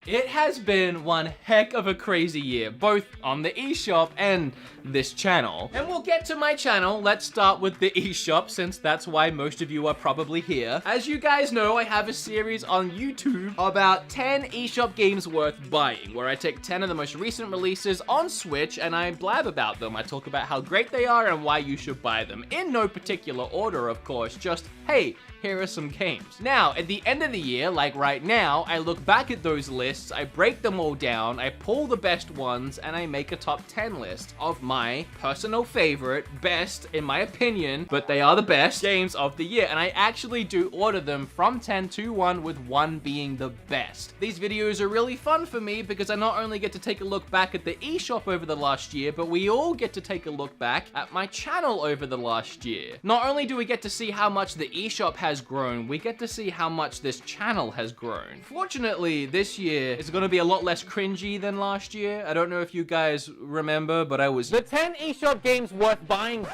It has been one heck of a crazy year, both on the eShop and this channel. And we'll get to my channel. Let's start with the eShop, since that's why most of you are probably here. As you guys know, I have a series on YouTube about 10 eShop games worth buying, where I take 10 of the most recent releases on Switch and I blab about them. I talk about how great they are and why you should buy them. In no particular order, of course, just, hey, here are some games. Now, at the end of the year, like right now, I look back at those lists, I break them all down, I pull the best ones, and I make a top 10 list of my personal favorite, best, in my opinion, but they are the best games of the year. And I actually do order them from 10 to 1, with 1 being the best. These videos are really fun for me because I not only get to take a look back at the eShop over the last year, but we all get to take a look back at my channel over the last year. Not only do we get to see how much the eShop has grown, we get to see how much this channel has grown. Fortunately, this year is gonna be a lot less cringy than last year. I don't know if you guys remember, but I was the 10 eShop games worth buying.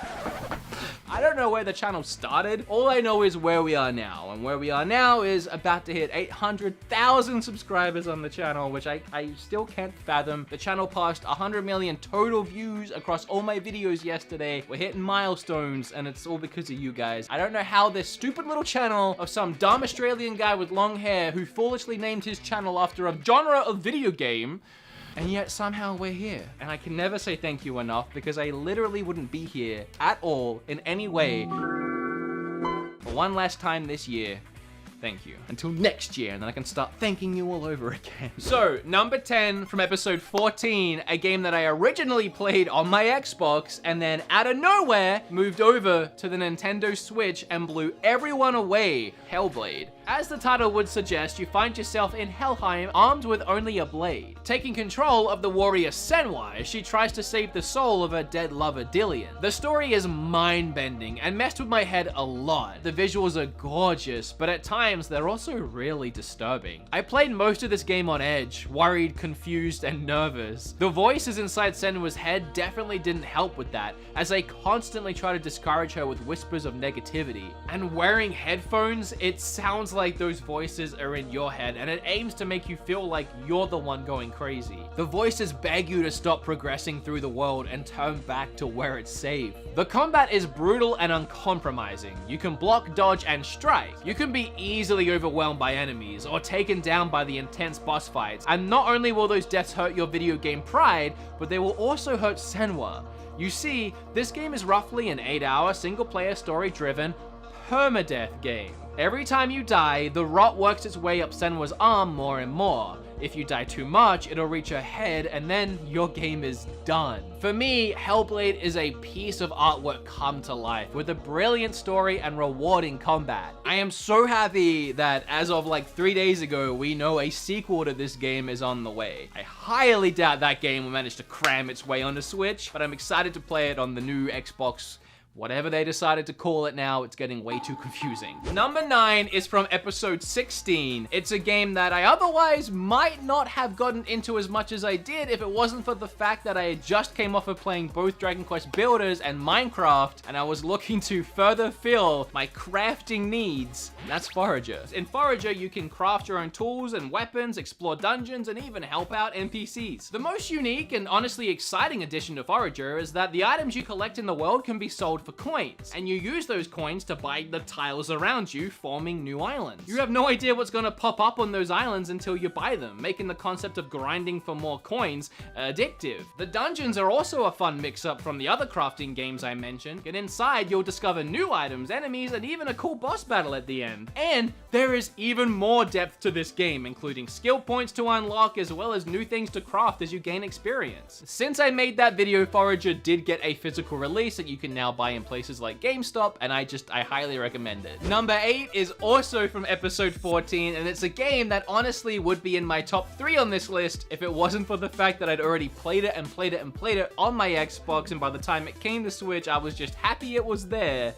I don't know where the channel started. All I know is where we are now. And where we are now is about to hit 800,000 subscribers on the channel, which I still can't fathom. The channel passed 100 million total views across all my videos yesterday. We're hitting milestones, and it's all because of you guys. I don't know how this stupid little channel of some dumb Australian guy with long hair who foolishly named his channel after a genre of video game, and yet somehow we're here. And I can never say thank you enough, because I literally wouldn't be here at all in any way. For one last time this year, thank you. Until next year, and then I can start thanking you all over again. So, number 10 from episode 14, a game that I originally played on my Xbox, and then out of nowhere, moved over to the Nintendo Switch and blew everyone away, Hellblade. As the title would suggest, you find yourself in Helheim armed with only a blade, taking control of the warrior Senwa as she tries to save the soul of her dead lover Dillion. The story is mind-bending and messed with my head a lot. The visuals are gorgeous, but at times they're also really disturbing. I played most of this game on edge, worried, confused, and nervous. The voices inside Senwa's head definitely didn't help with that, as they constantly try to discourage her with whispers of negativity. And wearing headphones, it sounds like those voices are in your head, and it aims to make you feel like you're the one going crazy. The voices beg you to stop progressing through the world and turn back to where it's safe. The combat is brutal and uncompromising. You can block, dodge, and strike. You can be easily overwhelmed by enemies or taken down by the intense boss fights. And not only will those deaths hurt your video game pride, but they will also hurt Senwa. You see, this game is roughly an 8-hour single-player story-driven permadeath game. Every time you die, the rot works its way up Senwa's arm more and more. If you die too much, it'll reach her head, and then your game is done. For me, Hellblade is a piece of artwork come to life, with a brilliant story and rewarding combat. I am so happy that as of like 3 days ago, we know a sequel to this game is on the way. I highly doubt that game will manage to cram its way onto Switch, but I'm excited to play it on the new Xbox. Whatever they decided to call it now, it's getting way too confusing. Number 9 is from episode 16. It's a game that I otherwise might not have gotten into as much as I did if it wasn't for the fact that I had just came off of playing both Dragon Quest Builders and Minecraft, and I was looking to further fill my crafting needs. That's Forager. In Forager, you can craft your own tools and weapons, explore dungeons, and even help out NPCs. The most unique and honestly exciting addition to Forager is that the items you collect in the world can be sold for coins, and you use those coins to buy the tiles around you, forming new islands. You have no idea what's gonna pop up on those islands until you buy them, making the concept of grinding for more coins addictive. The dungeons are also a fun mix-up from the other crafting games I mentioned. Get inside, you'll discover new items, enemies, and even a cool boss battle at the end. And there is even more depth to this game, including skill points to unlock, as well as new things to craft as you gain experience. Since I made that video, Forager did get a physical release that you can now buy in places like GameStop, and I highly recommend it. Number 8 is also from episode 14, and it's a game that honestly would be in my top 3 on this list if it wasn't for the fact that I'd already played it and played it and played it on my Xbox, and by the time it came to Switch, I was just happy it was there.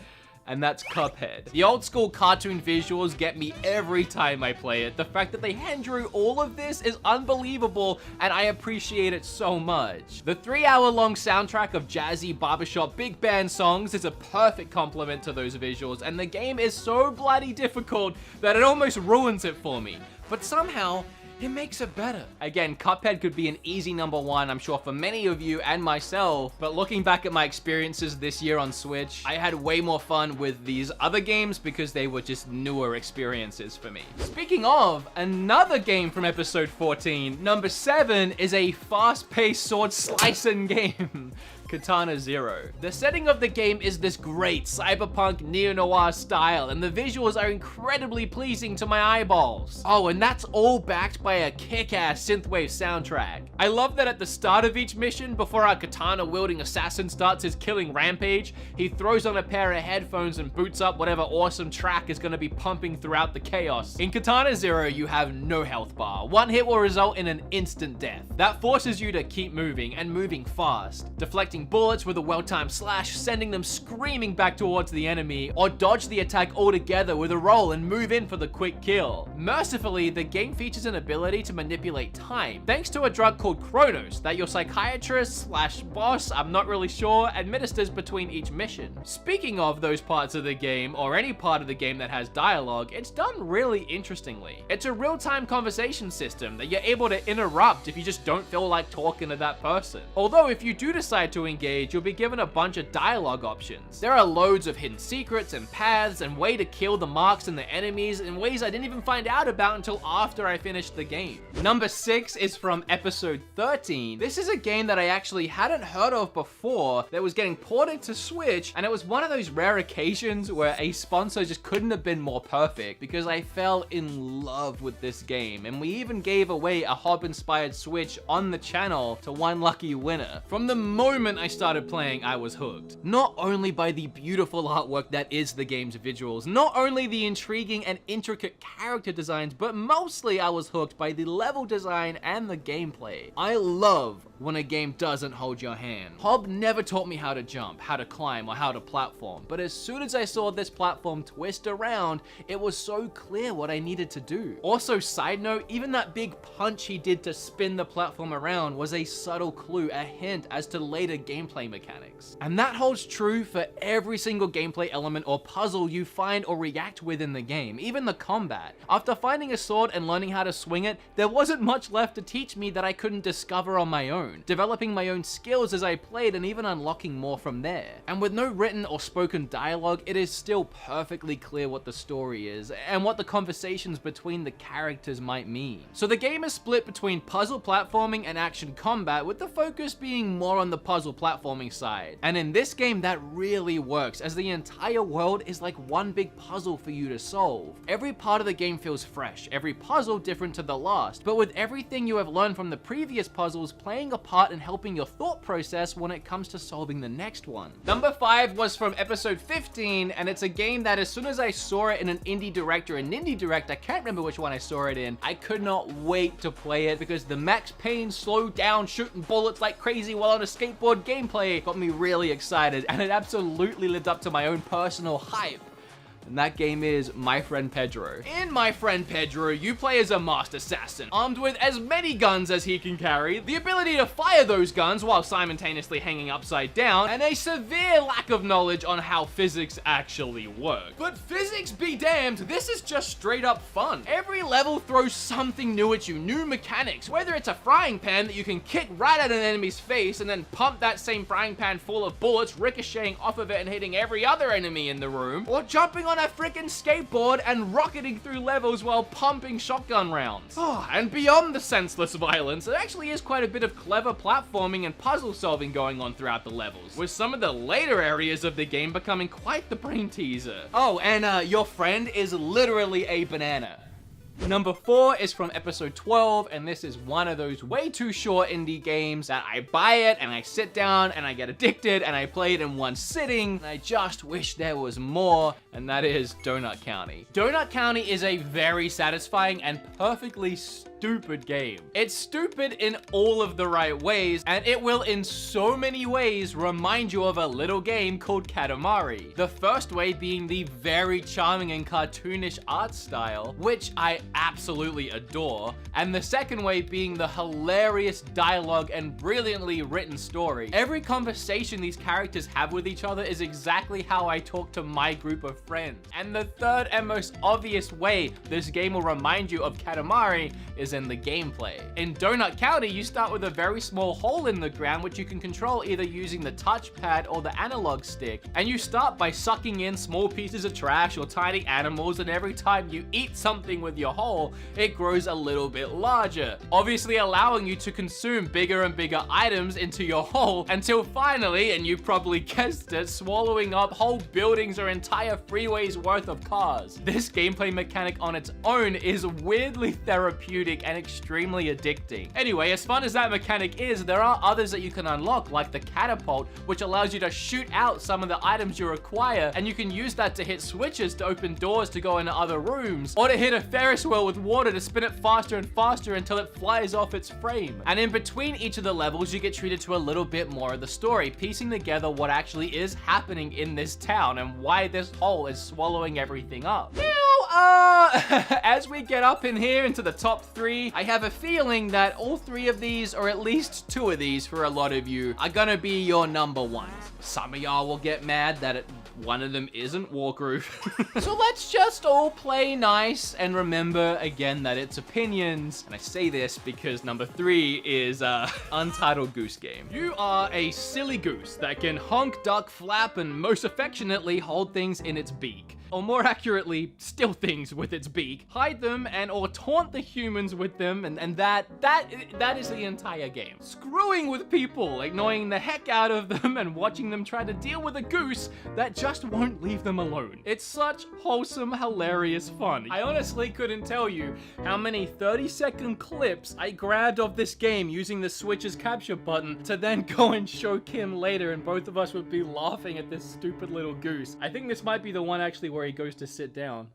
And that's Cuphead. The old school cartoon visuals get me every time I play it. The fact that they hand drew all of this is unbelievable, and I appreciate it so much. The 3-hour-long soundtrack of jazzy barbershop big band songs is a perfect complement to those visuals, and the game is so bloody difficult that it almost ruins it for me. But somehow, it makes it better. Again, Cuphead could be an easy number one, I'm sure, for many of you and myself, but looking back at my experiences this year on Switch, I had way more fun with these other games because they were just newer experiences for me. Speaking of, another game from episode 14, number 7 is a fast-paced sword slicing game. Katana Zero. The setting of the game is this great cyberpunk neo-noir style, and the visuals are incredibly pleasing to my eyeballs. Oh, and that's all backed by a kick-ass synthwave soundtrack. I love that at the start of each mission, before our katana-wielding assassin starts his killing rampage, he throws on a pair of headphones and boots up whatever awesome track is gonna be pumping throughout the chaos. In Katana Zero, you have no health bar. One hit will result in an instant death. That forces you to keep moving, and moving fast, deflecting bullets with a well-timed slash, sending them screaming back towards the enemy, or dodge the attack altogether with a roll and move in for the quick kill. Mercifully, the game features an ability to manipulate time, thanks to a drug called Chronos that your psychiatrist slash boss, I'm not really sure, administers between each mission. Speaking of those parts of the game, or any part of the game that has dialogue, it's done really interestingly. It's a real-time conversation system that you're able to interrupt if you just don't feel like talking to that person. Although if you do decide to engage, you'll be given a bunch of dialogue options. There are loads of hidden secrets and paths and way to kill the marks and the enemies in ways I didn't even find out about until after I finished the game. Number 6 is from episode 13. This is a game that I actually hadn't heard of before that was getting ported to Switch, and it was one of those rare occasions where a sponsor just couldn't have been more perfect because I fell in love with this game, and we even gave away a Hob-inspired Switch on the channel to one lucky winner. From the moment I started playing, I was hooked. Not only by the beautiful artwork that is the game's visuals, not only the intriguing and intricate character designs, but mostly I was hooked by the level design and the gameplay. I love when a game doesn't hold your hand. Hob never taught me how to jump, how to climb, or how to platform, but as soon as I saw this platform twist around, it was so clear what I needed to do. Also, side note, even that big punch he did to spin the platform around was a subtle clue, a hint as to later gameplay mechanics. And that holds true for every single gameplay element or puzzle you find or react with in the game, even the combat. After finding a sword and learning how to swing it, there wasn't much left to teach me that I couldn't discover on my own, developing my own skills as I played and even unlocking more from there. And with no written or spoken dialogue, it is still perfectly clear what the story is and what the conversations between the characters might mean. So the game is split between puzzle platforming and action combat, with the focus being more on the puzzle platforming side. And in this game, that really works, as the entire world is like one big puzzle for you to solve. Every part of the game feels fresh, every puzzle different to the last, but with everything you have learned from the previous puzzles playing a part in helping your thought process when it comes to solving the next one. Number 5 was from episode 15, and it's a game that as soon as I saw it in an indie direct or an indie direct, I can't remember which one I saw it in, I could not wait to play it because the Max Payne slow down shooting bullets like crazy while on a skateboard gameplay got me really excited, and it absolutely lived up to my own personal hype. And that game is My Friend Pedro. In My Friend Pedro, you play as a masked assassin, armed with as many guns as he can carry, the ability to fire those guns while simultaneously hanging upside down, and a severe lack of knowledge on how physics actually work. But physics be damned, this is just straight up fun. Every level throws something new at you, new mechanics, whether it's a frying pan that you can kick right at an enemy's face and then pump that same frying pan full of bullets, ricocheting off of it and hitting every other enemy in the room, or jumping on a freaking skateboard and rocketing through levels while pumping shotgun rounds. Oh, and beyond the senseless violence, there actually is quite a bit of clever platforming and puzzle solving going on throughout the levels, with some of the later areas of the game becoming quite the brain teaser. Oh, and your friend is literally a banana. Number 4 is from episode 12, and this is one of those way too short indie games that I buy it and I sit down and I get addicted and I play it in one sitting, and I just wish there was more, and that is Donut County. Donut County is a very satisfying and perfectly stupid game. It's stupid in all of the right ways, and it will in so many ways remind you of a little game called Katamari. The first way being the very charming and cartoonish art style, which I absolutely adore, and the second way being the hilarious dialogue and brilliantly written story. Every conversation these characters have with each other is exactly how I talk to my group of friends. And the third and most obvious way this game will remind you of Katamari is in the gameplay. In Donut County, you start with a very small hole in the ground which you can control either using the touchpad or the analog stick, and you start by sucking in small pieces of trash or tiny animals, and every time you eat something with your hole, it grows a little bit larger, obviously allowing you to consume bigger and bigger items into your hole until finally, and you probably guessed it, swallowing up whole buildings or entire freeways worth of cars. This gameplay mechanic on its own is weirdly therapeutic and extremely addicting. Anyway, as fun as that mechanic is, there are others that you can unlock, like the catapult, which allows you to shoot out some of the items you require, and you can use that to hit switches to open doors to go into other rooms, or to hit a Ferris wheel with water to spin it faster and faster until it flies off its frame. And in between each of the levels, you get treated to a little bit more of the story, piecing together what actually is happening in this town and why this hole is swallowing everything up. As we get up in here into the top 3, I have a feeling that all 3 of these, or at least 2 of these for a lot of you, are gonna be your number 1s. Some of y'all will get mad that one of them isn't Wargroove. So let's just all play nice and remember again that it's opinions. And I say this because number 3 is Untitled Goose Game. You are a silly goose that can honk, duck, flap, and most affectionately hold things in its beak. Or more accurately, steal things with its beak, hide them, and or taunt the humans with them, and that is the entire game. Screwing with people, annoying the heck out of them, and watching them try to deal with a goose that just won't leave them alone. It's such wholesome, hilarious fun. I honestly couldn't tell you how many 30-second clips I grabbed of this game using the Switch's capture button to then go and show Kim later, and both of us would be laughing at this stupid little goose. I think this might be the one actually where he goes to sit down.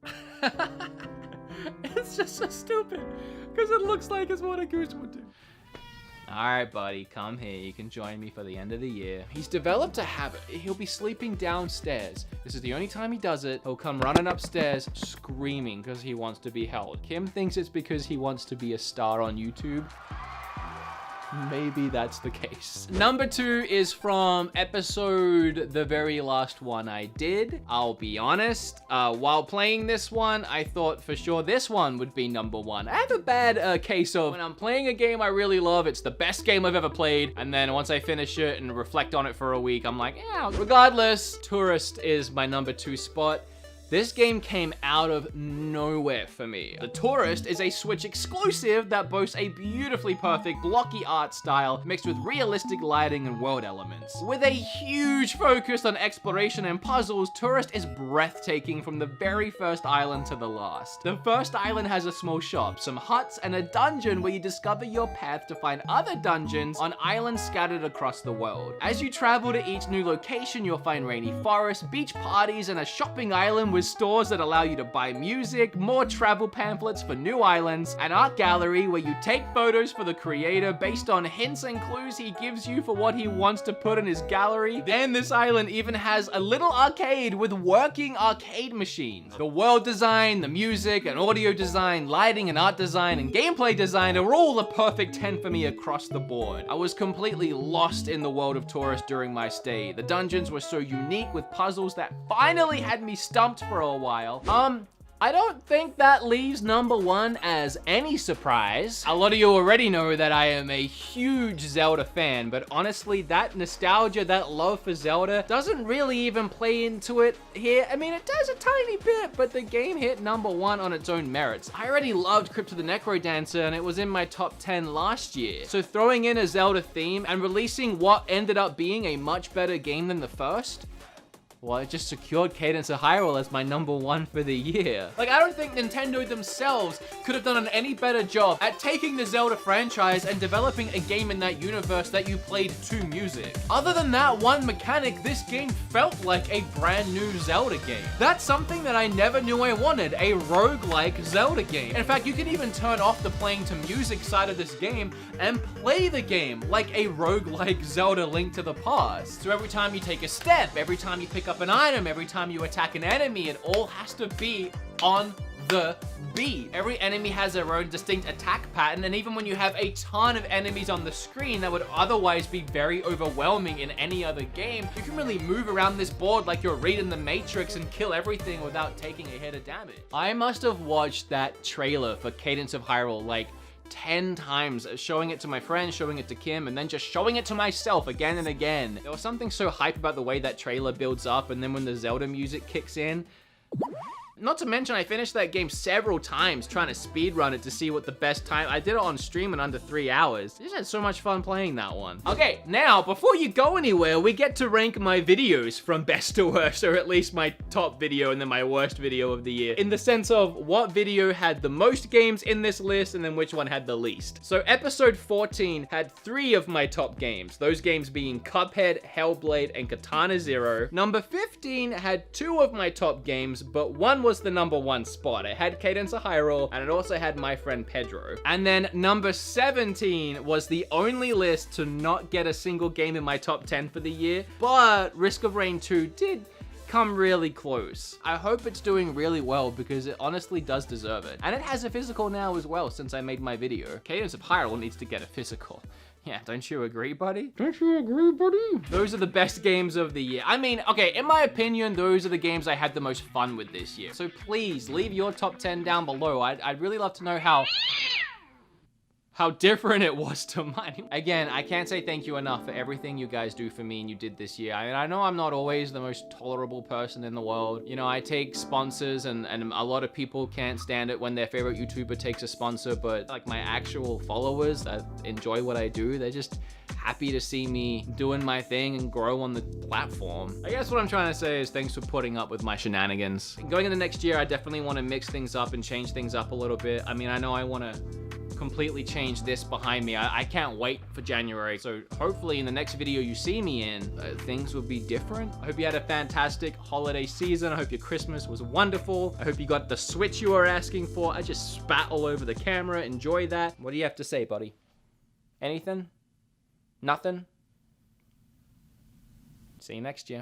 It's just so stupid because it looks like it's what a goose would do. Alright buddy, come here, you can join me for the end of the year. He's developed a habit. He'll be sleeping downstairs. This is the only time he does it. He'll come running upstairs screaming because he wants to be held. Kim thinks it's because he wants to be a star on YouTube. Maybe that's the case. Number 2 is from episode, the very last one I did. I'll be honest, while playing this one, I thought for sure this one would be number 1. I have a bad case of when I'm playing a game I really love, it's the best game I've ever played, and then once I finish it and reflect on it for a week, I'm like, yeah. Regardless, Tourist is my number 2 spot. This game came out of nowhere for me. The Tourist is a Switch exclusive that boasts a beautifully perfect blocky art style mixed with realistic lighting and world elements. With a huge focus on exploration and puzzles, Tourist is breathtaking from the very first island to the last. The first island has a small shop, some huts, and a dungeon where you discover your path to find other dungeons on islands scattered across the world. As you travel to each new location, you'll find rainy forests, beach parties, and a shopping island with stores that allow you to buy music, more travel pamphlets for new islands, an art gallery where you take photos for the creator based on hints and clues he gives you for what he wants to put in his gallery. Then this island even has a little arcade with working arcade machines. The world design, the music and audio design, lighting and art design, and gameplay design are all a perfect 10 for me across the board. I was completely lost in the world of Tourist during my stay. The dungeons were so unique with puzzles that finally had me stumped for a while. I don't think that leaves number 1 as any surprise. A lot of you already know that I am a huge Zelda fan, but honestly, that nostalgia, that love for Zelda doesn't really even play into it here. I mean, it does a tiny bit, but the game hit number 1 on its own merits. I already loved Crypt of the Necrodancer, and it was in my top 10 last year. So throwing in a Zelda theme and releasing what ended up being a much better game than the first, well, it just secured Cadence of Hyrule as my number 1 for the year. Like, I don't think Nintendo themselves could have done an any better job at taking the Zelda franchise and developing a game in that universe that you played to music. Other than that one mechanic, this game felt like a brand new Zelda game. That's something that I never knew I wanted, a roguelike Zelda game. In fact, you can even turn off the playing to music side of this game and play the game like a roguelike Zelda Link to the Past. So every time you take a step, every time you pick up an item, every time you attack an enemy, it all has to be on the beat. Every enemy has their own distinct attack pattern, and even when you have a ton of enemies on the screen that would otherwise be very overwhelming in any other game, you can really move around this board like you're reading the Matrix and kill everything without taking a hit of damage. I must have watched that trailer for Cadence of Hyrule like 10 times, showing it to my friends, showing it to Kim, and then just showing it to myself again and again. There was something so hype about the way that trailer builds up, and then when the Zelda music kicks in. Not to mention, I finished that game several times trying to speedrun it to see what the best time. I did it on stream in under 3 hours. I just had so much fun playing that one. Okay, now, before you go anywhere, we get to rank my videos from best to worst, or at least my top video and then my worst video of the year, in the sense of what video had the most games in this list and then which one had the least. So episode 14 had 3 of my top games, those games being Cuphead, Hellblade, and Katana Zero. Number 15 had 2 of my top games, but one was the number 1 spot. It had Cadence of Hyrule, and it also had My Friend Pedro. And then number 17 was the only list to not get a single game in my top 10 for the year, but Risk of Rain 2 did come really close. I hope it's doing really well because it honestly does deserve it. And it has a physical now as well since I made my video. Cadence of Hyrule needs to get a physical. Yeah, don't you agree, buddy? Don't you agree, buddy? Those are the best games of the year. I mean, okay, in my opinion, those are the games I had the most fun with this year. So please, leave your top 10 down below. I'd really love to know how different it was to mine. Again, I can't say thank you enough for everything you guys do for me and you did this year. I mean, I know I'm not always the most tolerable person in the world. You know, I take sponsors and a lot of people can't stand it when their favorite YouTuber takes a sponsor, but like my actual followers that enjoy what I do, they're just happy to see me doing my thing and grow on the platform. I guess what I'm trying to say is thanks for putting up with my shenanigans. Going into next year, I definitely want to mix things up and change things up a little bit. I mean, I know I want to completely change this behind me. I can't wait for January. So hopefully in the next video you see me in, things will be different. I hope you had a fantastic holiday season. I hope your Christmas was wonderful. I hope you got the Switch you were asking for. I just spat all over the camera. Enjoy that. What do you have to say, buddy? Anything? Nothing? See you next year.